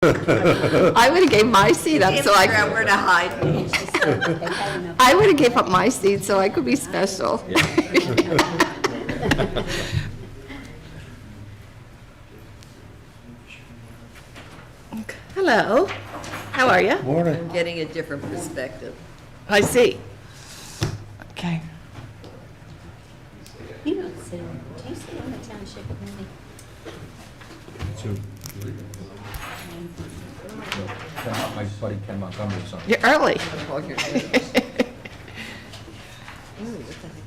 I would have gave my seat up so I Figure out could, where to hide. I would have gave up my seat so I could be special. Hello, how are you? Morning. I'm getting a different perspective. I see. Okay. You don't sit on, do you sit on the township committee? My buddy Ken Montgomery's on. You're early. Ooh, what the heck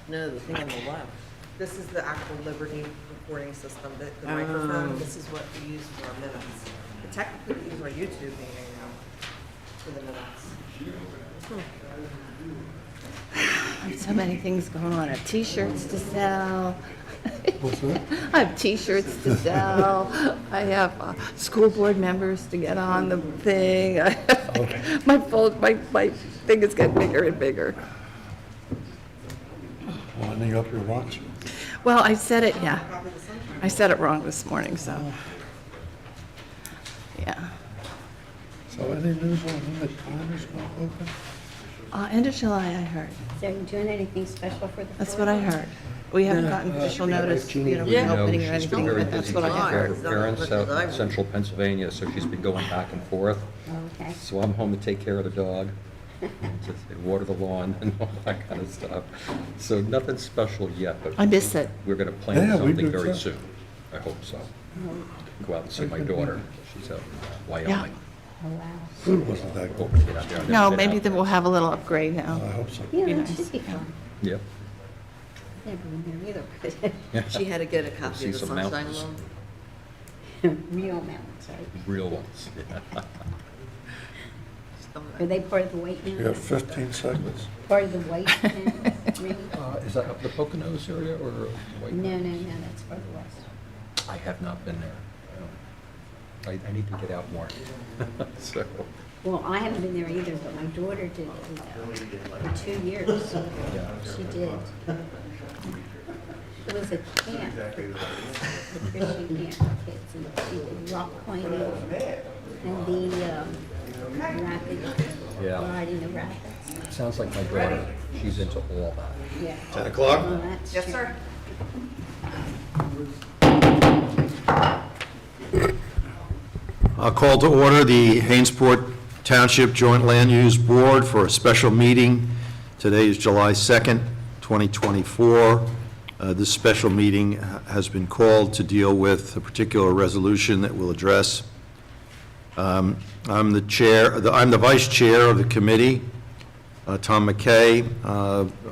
No, the thing on the left. This is the actual Liberty recording system, the microphone. This is what we use for our minutes. But technically, we use our YouTube meeting now for the minutes. So many things going on. I have T-shirts to sell. What's that? I have T-shirts to sell. I have school board members to get on the thing. My thing is getting bigger and bigger. Winding up your watch? Well, I said it, yeah. I said it wrong this morning, so. Yeah. So any news on when the Connors will open? End of July, I heard. So are you doing anything special for the? That's what I heard. We haven't gotten official notice, Yeah. opening or She's been anything, very but that's busy what I taking care heard. of her parents out in central Pennsylvania, so she's been going back and forth. Okay. So I'm home to take care of the dog, just water the lawn and all that kind of stuff. So nothing special yet, but I miss it. we're going to plan Yeah, we something do very too. soon. I hope so. Go out and see my daughter. She's out in Wyoming. Oh, wow. Food wasn't that good. Hoping to get out there. I've No, never been maybe out then we'll have a little upgrade I now. hope so. Yeah, Be that nice. should be fun. Yep. Never been there either. She had to get a copy See of the some Sunshine mountains. Law. Real mountains, right? Real ones. Yeah. Are they part of the white You have mountains? 15 seconds. Part of the white mountains, really? Is that up the Poconos area or White No, Mountains? no, that's further west. I have not been there. I need to get out more. So, Well, I haven't been there either, but my daughter did for 2 years. yeah. She did. It was a camp, a Christian camp for kids, and she did rock climbing and the rapid, Yeah. riding the rapids. Sounds like my daughter. She's into all that. Yeah. 10 o'clock? Well, that's Yes, true. sir. I'll call to order the Hainsport Township Joint Land Use Board for a special meeting. Today is July 2nd, 2024. This special meeting has been called to deal with a particular resolution that we'll address. I'm the vice chair of the committee. Tom McKay,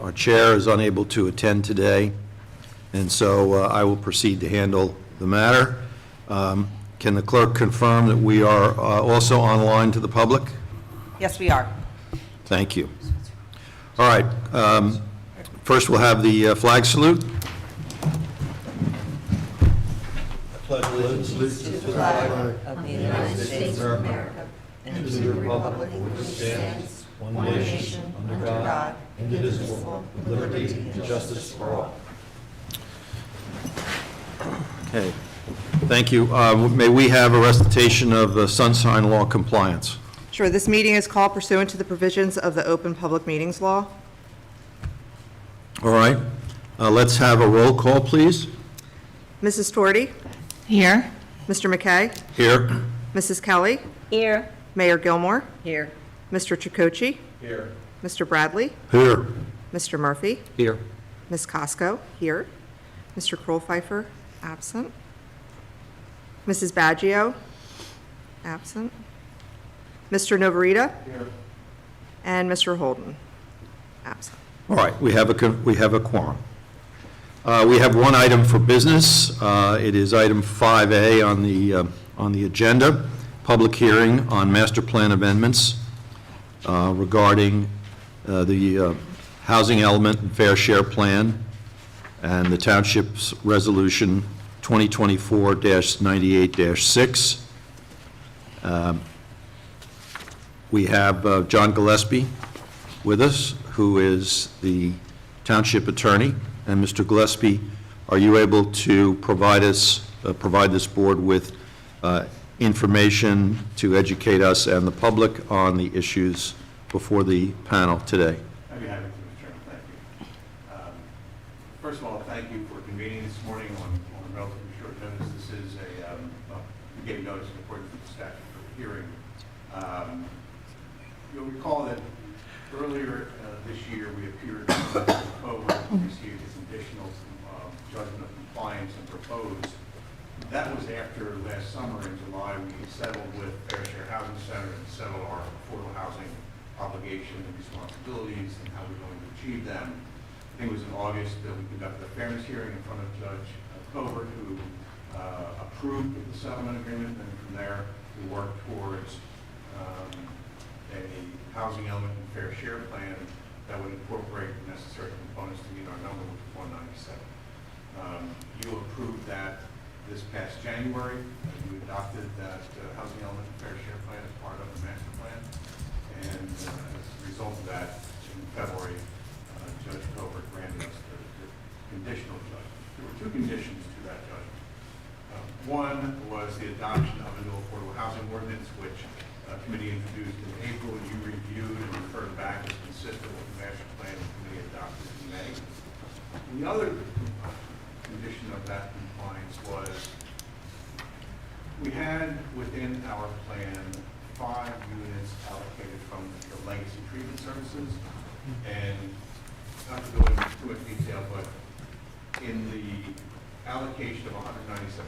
our chair, is unable to attend today, and so I will proceed to handle the matter. Can the clerk confirm that we are also online to the public? Yes, we are. Thank you. All right, first we'll have the flag salute. Of the United States of America and to the republic which stands one nation under God, indivisible, with liberty and justice for all. Okay, thank you. May we have a recitation of the Sunshine Law compliance? Sure, this meeting is called pursuant to the provisions of the Open Public Meetings Law. All right, let's have a roll call, please. Mrs. Torty, Here? Mr. McKay, Here. Mrs. Kelly, Here. Mayor Gilmore, Here. Mr. Chakotchi. Here. Mr. Bradley, Here. Mr. Murphy, Here. Ms. Costco, here. Mr. Kroll-Pfeiffer, absent. Mrs. Baggio, absent. Mr. Novarita. Here. And Mr. Holden, absent. All right, we have a quorum. We have one item for business. It is item 5A on the agenda, public hearing on master plan amendments regarding the housing element and fair share plan and the township's resolution 2024-98-6. We have John Gillespie with us, who is the township attorney. And Mr. Gillespie, are you able to provide us provide this board with information to educate us and the public on the issues before the panel today. I'd be happy to, Mr. Chairman, thank you. First of all, thank you for convening this morning on relatively short notice. This is we gave notice in accordance with the statute for the hearing. You'll recall that earlier this year, we appeared before the code to receive a conditional judgment of compliance and proposed. That was after last summer in July, we settled with Fair Share Housing Center and settled our affordable housing obligation and responsibilities and how we're going to achieve them. I think it was in August that we conducted a fairness hearing in front of Judge Covert, who approved the settlement agreement, and from there we worked towards a housing element and fair share plan that would incorporate the necessary components to meet our number, which is 197. You approved that this past January. You adopted that housing element and fair share plan as part of the master plan. And as a result of that, in February, Judge Covert granted us the conditional judgment. There were two conditions to that judgment. One was the adoption of a new affordable housing ordinance, which a committee introduced in April, and you reviewed and referred back as consistent with the master plan the committee adopted in May. The other condition of that compliance was we had within our plan 5 units allocated from the legacy treatment services. And not to go into too much detail, but in the allocation of 197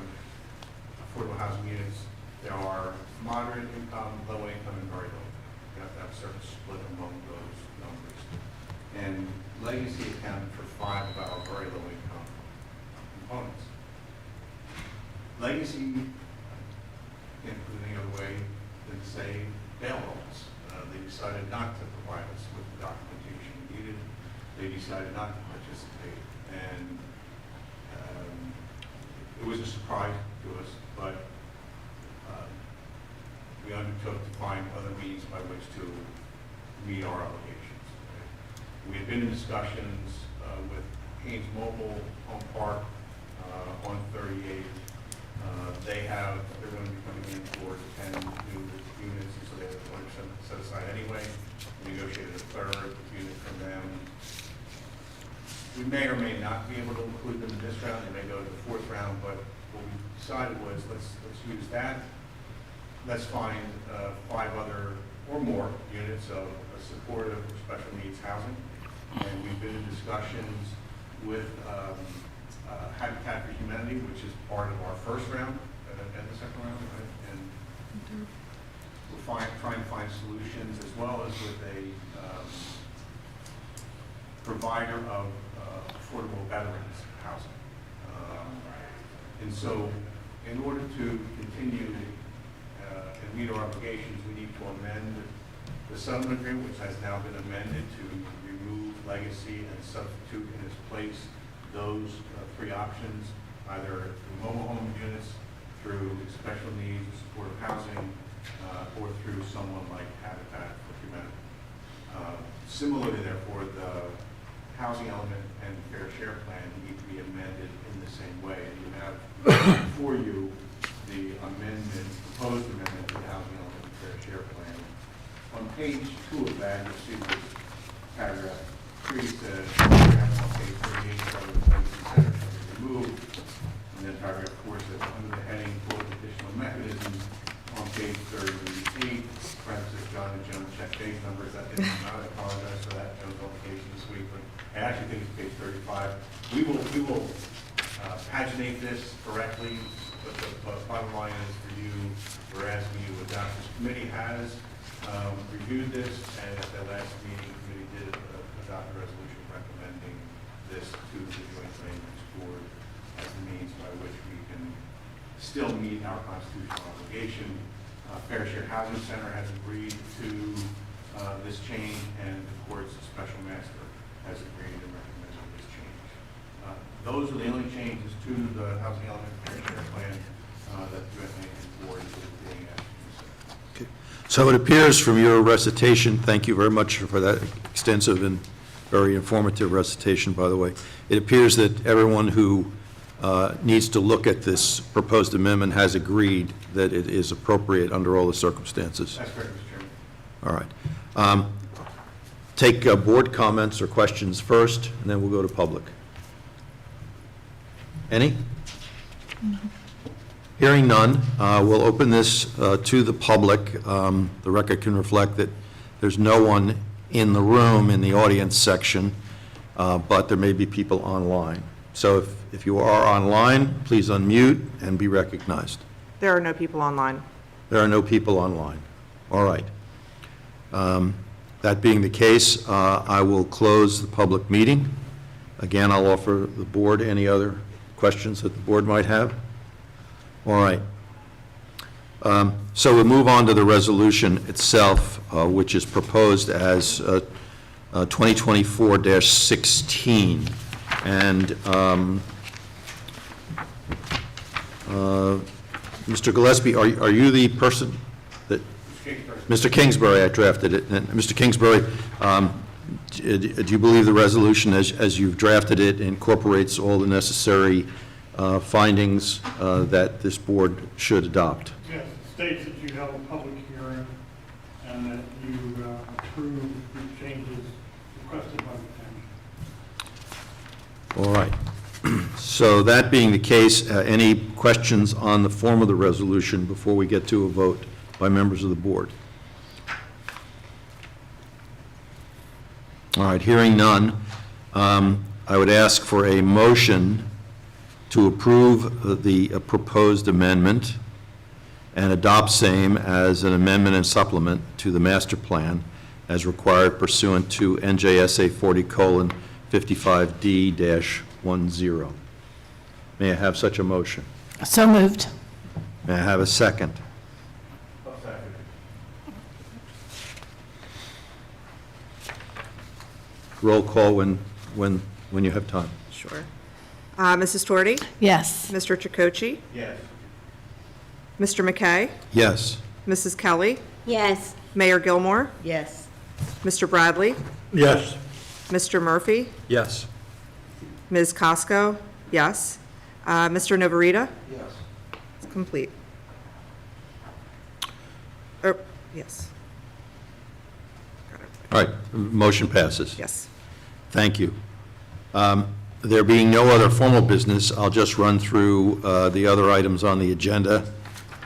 affordable housing units, there are moderate income, low income, and very low. You have to have a certain split among those numbers. And legacy accounted for 5 of our very low income components. Legacy, can't put it any other way than to say bail loans. They decided not to provide us with the documentation we needed. They decided not to participate. And it was a surprise to us, but we undertook to find other means by which to meet our obligations. We had been in discussions with Haynes Mobile Home Park on 38. They're going to be coming in for 10 new units, and so they have 20% set aside anyway. We negotiated a third unit from them. We may or may not be able to include them in this round. They may go to the 4th round, but what we decided was let's use that. Let's find 5 other or more units of supportive special needs housing. And we've been in discussions with Habitat for Humanity, which is part of our first round and the second round, right? And we're trying to find solutions, as well as with a provider of affordable veterans housing. And so in order to continue and meet our obligations, we need to amend the settlement agreement, which has now been amended to remove legacy and substitute in its place those 3 options, either through mobile home units, through special needs, supportive housing, or through someone like Habitat for Humanity. Similarly, therefore, the housing element and fair share plan need to be amended in the same way. And you have before you the proposed amendment to the housing element and fair share plan. On page 2 of that, you'll see this paragraph 3 says, on page 38, center shall be removed. And then paragraph 4 says, under the heading for additional mechanisms, on page 38, parentheses, John and Joan check page numbers. That didn't come out. I apologize for that. Joe's on vacation this week, but I actually think it's page 35. We will paginate this correctly, but the bottom line is for you, we're asking you to adopt. This committee has reviewed this, and at the last meeting, the committee did adopt a resolution recommending this to the Joint Claims Board as the means by which we can still meet our constitutional obligation. Fair Share Housing Center has agreed to this change, and the court's special master has agreed and recommended this change. Those are the only changes to the housing element fair share plan that the Joint Claims Board is being asked to consider. So it appears from your recitation, thank you very much for that extensive and very informative recitation, by the way. It appears that everyone who needs to look at this proposed amendment, has agreed that it is appropriate under all the circumstances. That's correct, Mr. Chairman. All right. Take board comments or questions first, and then we'll go to public. Any? Hearing none, we'll open this to the public. The record can reflect that there's no one in the room in the audience section, but there may be people online. So if you are online, please unmute and be recognized. There are no people online. There are no people online. All right. That being the case, I will close the public meeting. Again, I'll offer the board any other questions that the board might have. All right. So we'll move on to the resolution itself, which is proposed as 2024-16. And Mr. Gillespie, are you the person that, Mr. Kingsbury, I drafted it. And Mr. Kingsbury, do you believe the resolution as you've drafted it incorporates all the necessary findings that this board should adopt? Yes, it states that you held a public hearing and that you approved the changes requested by the township. All right. So that being the case, any questions on the form of the resolution before we get to a vote by members of the board? All right, hearing none, I would ask for a motion to approve the proposed amendment and adopt same as an amendment and supplement to the master plan as required pursuant to NJSA 40:55D-10. May I have such a motion? So moved. May I have a second? Roll call when you have time. Sure. Mrs. Torti, Yes. Mr. Chakotchi, Yes. Mr. McKay, Yes. Mrs. Kelly, Yes. Mayor Gilmore, Yes. Mr. Bradley, Yes. Mr. Murphy, Yes. Ms. Costco, yes. Mr. Navarita? Yes. It's complete. Yes. Got it. All right, motion passes. Yes. Thank you. There being no other formal business, I'll just run through the other items on the agenda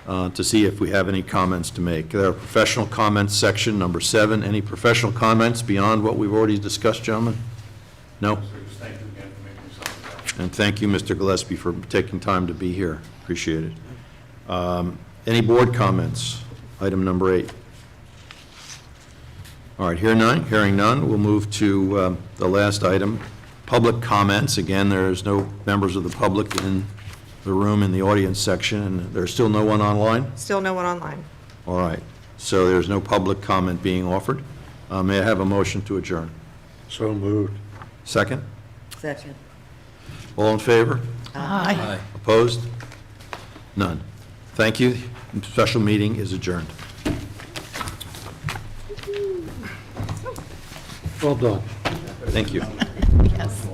to see if we have any comments to make. There are professional comments section, number 7. Any professional comments beyond what we've already discussed, gentlemen? No? So just thank you again for making this up. And thank you, Mr. Gillespie, for taking time to be here. Appreciate it. Any board comments? Item number 8. All right, hearing none, we'll move to the last item, public comments. Again, there's no members of the public in the room in the audience section, and there's still no one online? Still no one online. All right, so there's no public comment being offered. May I have a motion to adjourn? So moved. Second? Second. All in favor? Aye. Opposed? None. Thank you. Special meeting is adjourned. Well done. Thank you. Yes.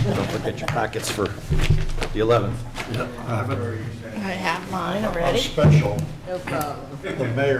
Don't forget your packets for the 11th. I have it. I have mine already. Special. No problem. The mayor